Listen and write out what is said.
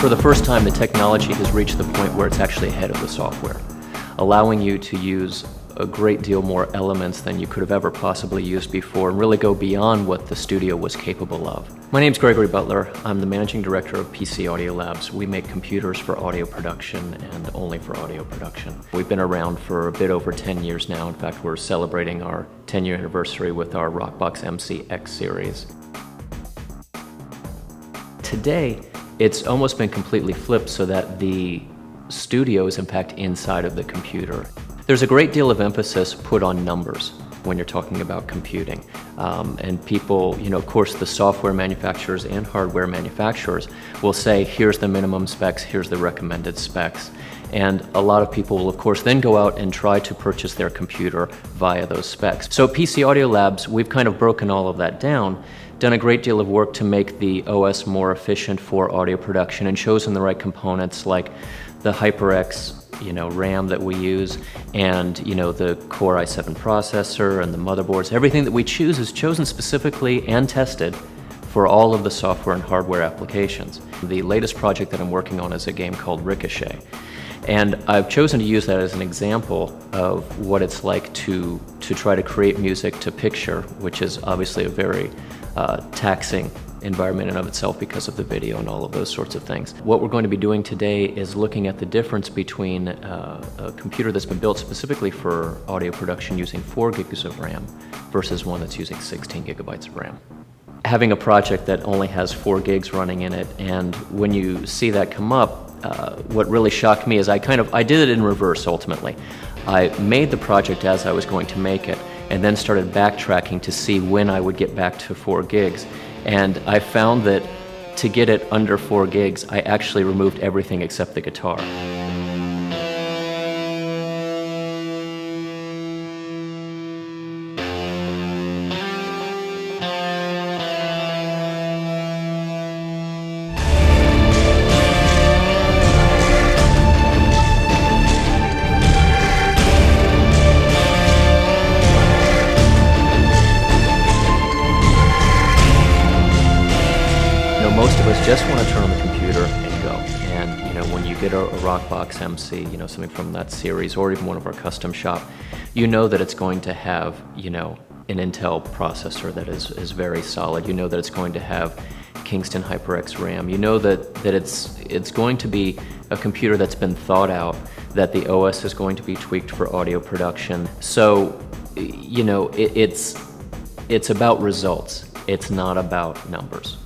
For the first time, the technology has reached the point where it's actually ahead of the software, allowing you to use a great deal more elements than you could have ever possibly used before and really go beyond what the studio was capable of. My name's Gregory Butler. I'm the managing director of PCAudioLabs. We make computers for audio production and only for audio production. We've been around for a bit over 10 years now. In fact, we're celebrating our 10-year anniversary with our Rockbox MC-X series. Today, it's almost been completely flipped so that the studio is in fact inside of the computer. There's a great deal of emphasis put on numbers when you're talking about computing. And people, of course, the software manufacturers and hardware manufacturers will say, here's the minimum specs, here's the recommended specs. And a lot of people will, of course, then go out and try to purchase their computer via those specs. So at PCAudioLabs, we've kind of broken all of that down, done a great deal of work to make the OS more efficient for audio production and chosen the right components like the HyperX RAM that we use, and the Core i7 processor and the motherboards. Everything that we choose is chosen specifically and tested for all of the software and hardware applications. The latest project that I'm working on is a game called Ricochet. And I've chosen to use that as an example of what it's like to try to create music to picture, which is obviously a very taxing environment in of itself because of the video and all of those sorts of things. What we're going to be doing today is looking at the difference between a computer that's been built specifically for audio production using 4 gigs of RAM versus one that's using 16 gigabytes of RAM. Having a project that only has 4 gigs running in it, and when you see that come up, what really shocked me is I did it in reverse ultimately. I made the project as I was going to make it, and then started backtracking to see when I would get back to 4 gigs. And I found that to get it under 4 gigs, I actually removed everything except the guitar. Most of us just want to turn on the computer and go. And when you get a Rockbox MC, something from that series, or even one of our custom shop, you know that it's going to have, an Intel processor that is very solid. You know that it's going to have Kingston HyperX RAM. You know that it's going to be a computer that's been thought out, that the OS is going to be tweaked for audio production. So, it's about results. It's not about numbers.